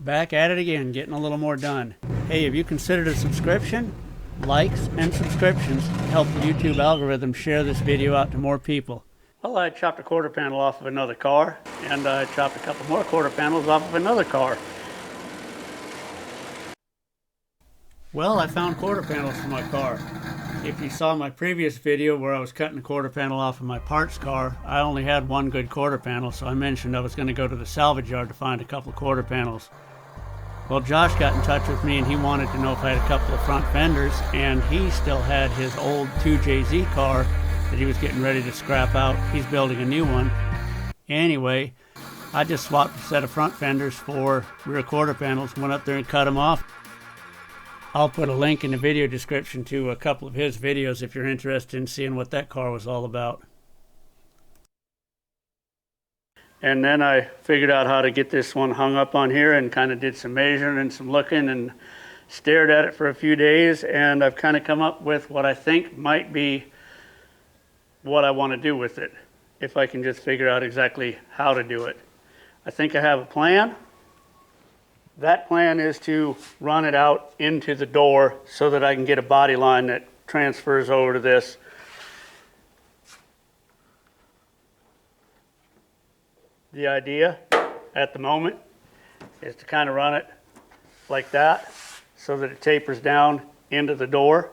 Back at it again, getting a little more done. Hey, have you considered a subscription? Likes and subscriptions help the YouTube algorithm share this video out to more people. Well, I chopped a quarter panel off of another car, and I chopped a couple more quarter panels off of another car. Well, I found quarter panels for my car. If you saw my previous video where I was cutting a quarter panel off of my parts car, I only had one good quarter panel, so I mentioned I was going to go to the salvage yard to find a couple of quarter panels. Well, Josh got in touch with me and he wanted to know if I had a couple of front fenders, and he still had his old 2JZ car that he was getting ready to scrap out. He's building a new one. Anyway, I just swapped a set of front fenders for rear quarter panels, went up there and cut them off. I'll put a link in the video description to a couple of his videos if you're interested in seeing what that car was all about. And then I figured out how to get this one hung up on here and kind of did some measuring and some looking and stared at it for a few days, and I've kind of come up with what I think might be what I want to do with it, if I can just figure out exactly how to do it. I think I have a plan. That plan is to run it out into the door so that I can get a body line that transfers over to this. The idea at the moment is to kind of run it like that so that it tapers down into the door.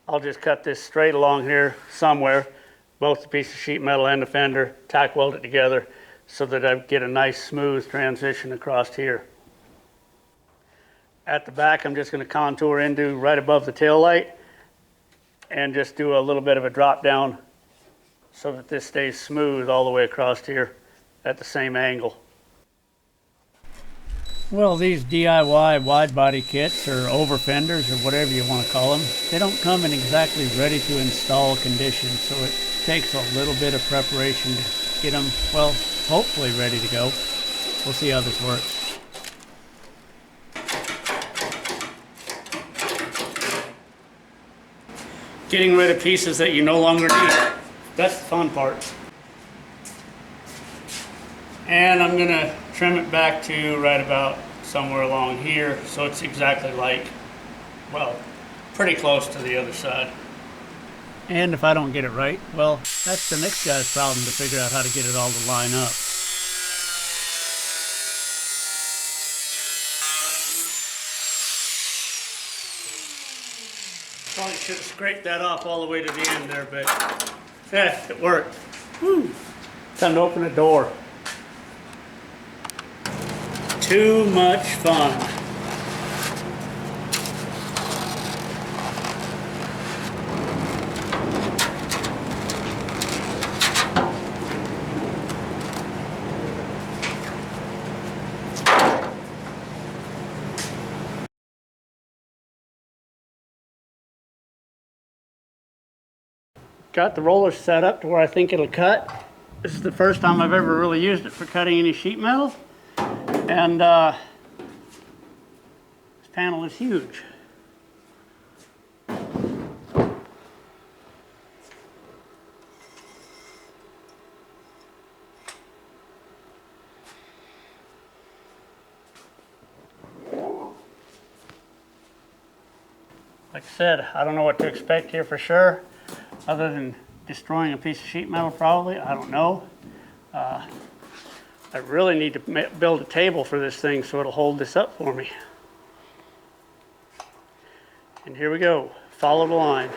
I'll just cut this straight along here somewhere, both the piece of sheet metal and the fender, tack weld it together so that I get a nice smooth transition across here. At the back, I'm just going to contour into right above the tail light and just do a little bit of a drop down so that this stays smooth all the way across here at the same angle. Well, these DIY wide body kits or overfenders or whatever you want to call them, they don't come in exactly ready to install condition, so it takes a little bit of preparation to get them, well, hopefully ready to go. We'll see how this works. Getting rid of pieces that you no longer need. That's the fun part. And I'm going to trim it back to right about somewhere along here so it's exactly like, well, pretty close to the other side. And if I don't get it right, well, that's the next guy's problem to figure out how to get it all to line up. Probably should have scraped that off all the way to the end there, but it worked. Whew. Time to open the door. Too much fun. Got the roller set up to where I think it'll cut. This is the first time I've ever really used it for cutting any sheet metal. And this panel is huge. Like I said, I don't know what to expect here for sure, other than destroying a piece of sheet metal probably. I don't know. I really need to build a table for this thing so it'll hold this up for me. And here we go. Follow the line.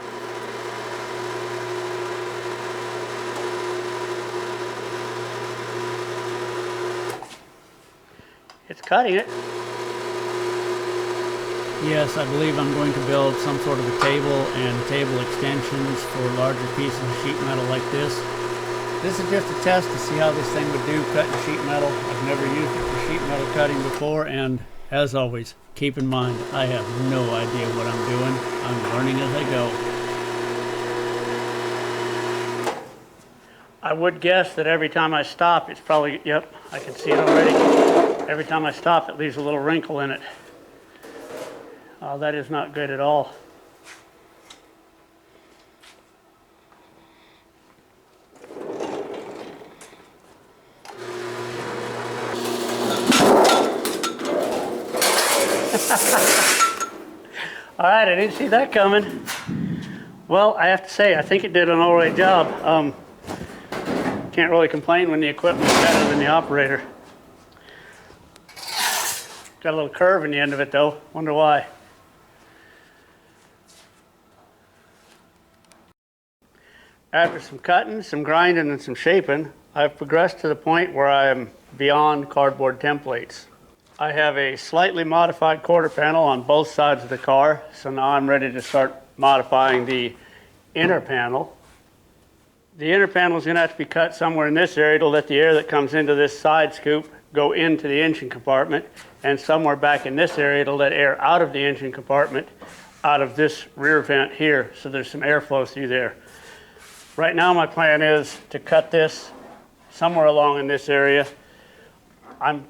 It's cutting it. Yes, I believe I'm going to build some sort of a table and table extensions for larger pieces of sheet metal like this. This is just a test to see how this thing would do cutting sheet metal. I've never used it for sheet metal cutting before, and as always, keep in mind, I have no idea what I'm doing. I'm learning as I go. I would guess that every time I stop, it's probably, yep, I can see it already. Every time I stop, it leaves a little wrinkle in it. That is not good at all. All right, I didn't see that coming. Well, I have to say, I think it did an all right job. Can't really complain when the equipment's better than the operator. Got a little curve in the end of it though. Wonder why. After some cutting, some grinding, and some shaping, I've progressed to the point where I am beyond cardboard templates. I have a slightly modified quarter panel on both sides of the car, so now I'm ready to start modifying the inner panel. The inner panel is going to have to be cut somewhere in this area to let the air that comes into this side scoop go into the engine compartment, and somewhere back in this area to let air out of the engine compartment out of this rear vent here, so there's some airflow through there. Right now my plan is to cut this somewhere along in this area. I'm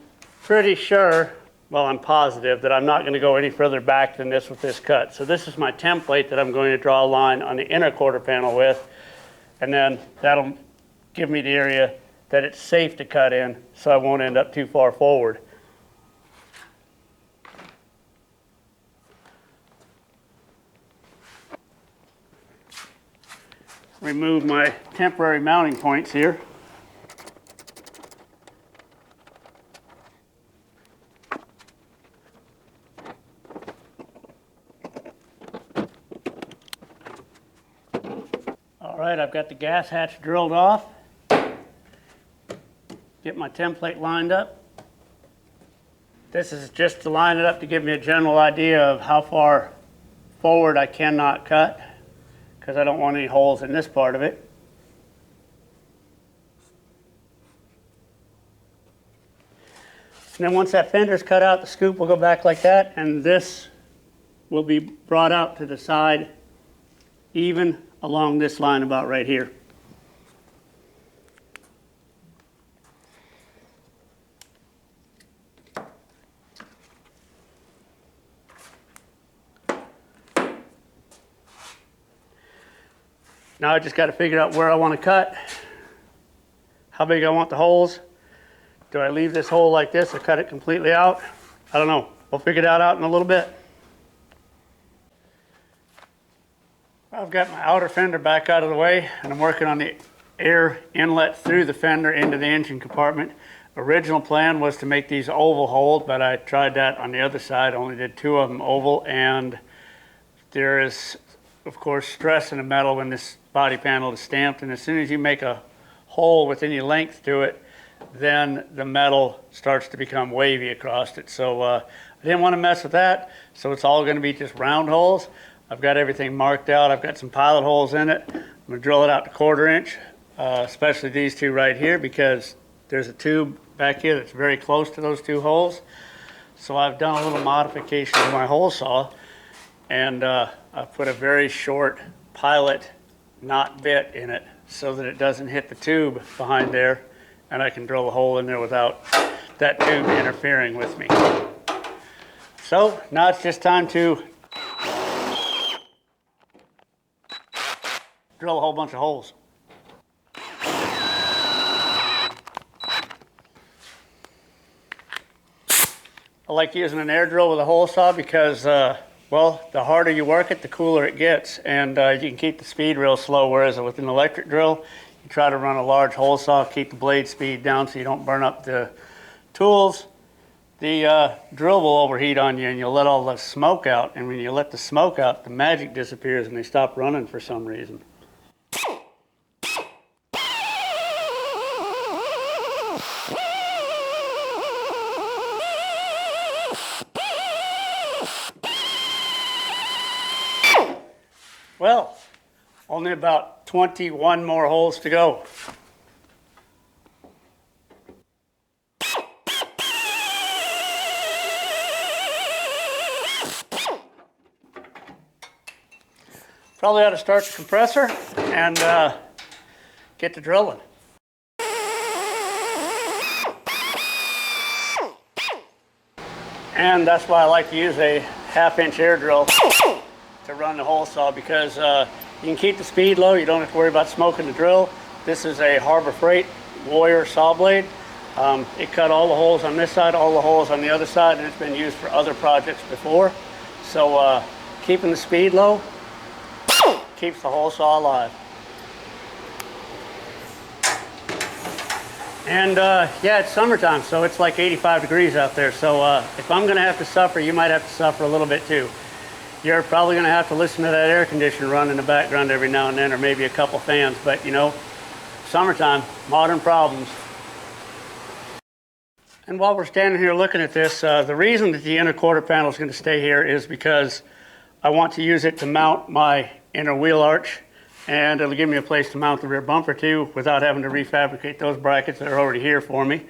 pretty sure, well, I'm positive that I'm not going to go any further back than this with this cut. So this is my template that I'm going to draw a line on the inner quarter panel with, and then that'll give me the area that it's safe to cut in so I won't end up too far forward. Remove my temporary mounting points here. All right, I've got the gas hatch drilled off. Get my template lined up. This is just to line it up to give me a general idea of how far forward I cannot cut, because I don't want any holes in this part of it. And then once that fender's cut out, the scoop will go back like that, and this will be brought out to the side even along this line about right here. Now I just got to figure out where I want to cut, how big I want the holes. Do I leave this hole like this or cut it completely out? I don't know. We'll figure that out in a little bit. I've got my outer fender back out of the way, and I'm working on the air inlet through the fender into the engine compartment. Original plan was to make these oval holes, but I tried that on the other side. I only did 2 of them oval, and there is, of course, stress in the metal when this body panel is stamped, and as soon as you make a hole with any length to it, then the metal starts to become wavy across it. So I didn't want to mess with that, so it's all going to be just round holes. I've got everything marked out. I've got some pilot holes in it. I'm going to drill it out to 1/4 inch, especially these 2 right here, because there's a tube back here that's very close to those 2 holes. So I've done a little modification to my hole saw, and I've put a very short pilot knot bit in it so that it doesn't hit the tube behind there, and I can drill a hole in there without that tube interfering with me. So now it's just time to drill a whole bunch of holes. I like using an air drill with a hole saw because well, the harder you work it, the cooler it gets, and you can keep the speed real slow, whereas with an electric drill, you try to run a large hole saw, keep the blade speed down so you don't burn up the tools. The drill will overheat on you and you'll let all the smoke out, and when you let the smoke out, the magic disappears and they stop running for some reason. Well, only about 21 more holes to go. Probably ought to start the compressor and get to drilling. And that's why I like to use a 1/2 inch air drill to run the hole saw, because you can keep the speed low. You don't have to worry about smoking the drill. This is a Harbor Freight Warrior saw blade. It cut all the holes on this side, all the holes on the other side, and it's been used for other projects before. So keeping the speed low keeps the hole saw alive. And yeah, it's summertime, so it's like 85 degrees out there. So if I'm gonna have to suffer, you might have to suffer a little bit too. You're probably gonna have to listen to that air conditioner run in the background every now and then, or maybe a couple fans, but you know, summertime, modern problems. And while we're standing here looking at this, the reason that the inner quarter panel is gonna stay here is because I want to use it to mount my inner wheel arch, and it'll give me a place to mount the rear bumper too without having to refabricate those brackets that are already here for me.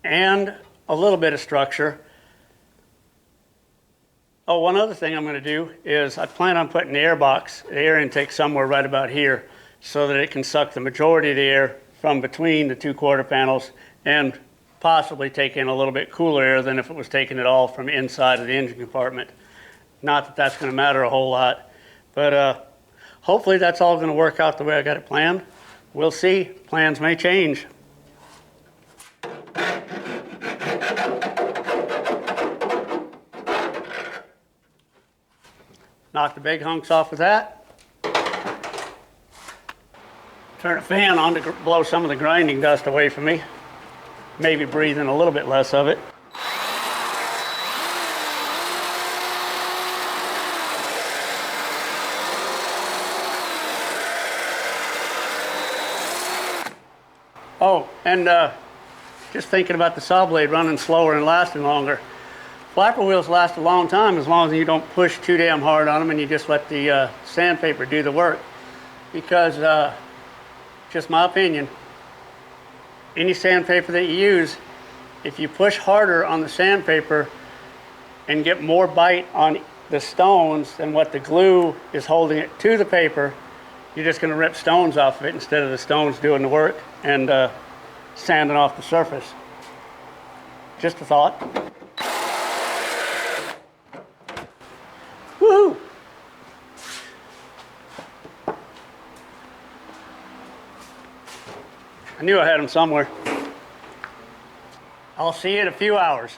And a little bit of structure. Oh, one other thing I'm going to do is I plan on putting the air box, the air intake, somewhere right about here so that it can suck the majority of the air from between the two quarter panels and possibly take in a little bit cooler air than if it was taking it all from inside of the engine compartment. Not that that's going to matter a whole lot, but hopefully that's all going to work out the way I got it planned. We'll see. Plans may change. Knock the big hunks off with that. Turn the fan on to blow some of the grinding dust away from me. Maybe breathe in a little bit less of it. Oh, and just thinking about the saw blade running slower and lasting longer. Flapper wheels last a long time as long as you don't push too damn hard on them and you just let the sandpaper do the work. Because, just my opinion, any sandpaper that you use, if you push harder on the sandpaper and get more bite on the stones than what the glue is holding it to the paper, you're just going to rip stones off of it instead of the stones doing the work and sanding off the surface. Just a thought. Woohoo! I knew I had them somewhere. I'll see you in a few hours.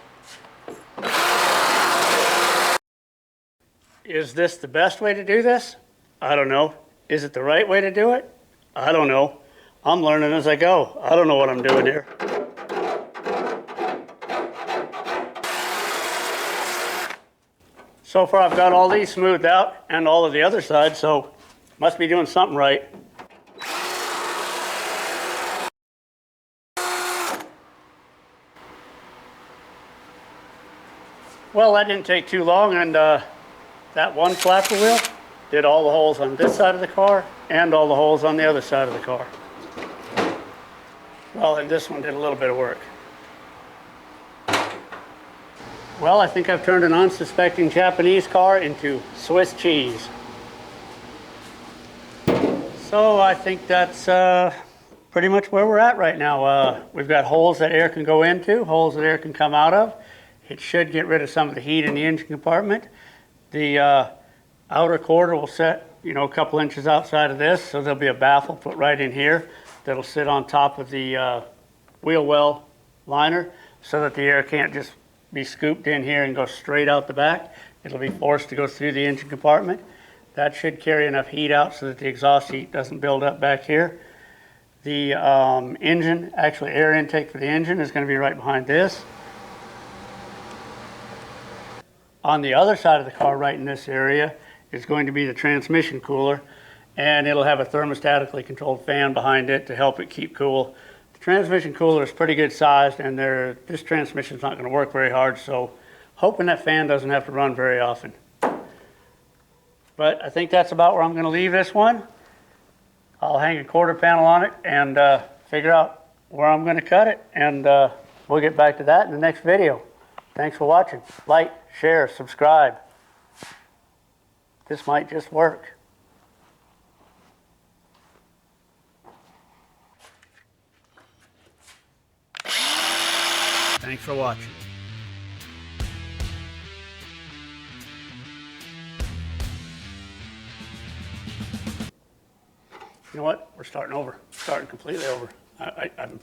Is this the best way to do this? I don't know. Is it the right way to do it? I don't know. I'm learning as I go. I don't know what I'm doing here. So far I've got all these smoothed out and all of the other sides, so must be doing something right. Well, that didn't take too long, and that one flapper wheel did all the holes on this side of the car and all the holes on the other side of the car. Well, and this one did a little bit of work. Well, I think I've turned an unsuspecting Japanese car into Swiss cheese. So I think that's pretty much where we're at right now. We've got holes that air can go into, holes that air can come out of. It should get rid of some of the heat in the engine compartment. The outer quarter will set, you know, a couple inches outside of this, so there'll be a baffle put right in here that'll sit on top of the wheel well liner so that the air can't just be scooped in here and go straight out the back. It'll be forced to go through the engine compartment. That should carry enough heat out so that the exhaust heat doesn't build up back here. The engine, actually air intake for the engine, is going to be right behind this. On the other side of the car, right in this area, is going to be the transmission cooler, and it'll have a thermostatically controlled fan behind it to help it keep cool. The transmission cooler is pretty good sized, and this transmission's not going to work very hard, so hoping that fan doesn't have to run very often. But I think that's about where I'm going to leave this one. I'll hang a quarter panel on it and figure out where I'm going to cut it, and we'll get back to that in the next video. Thanks for watching. Like, share, subscribe. This might just work. Thanks for watching. You know what? We're starting over. Starting completely over. I'm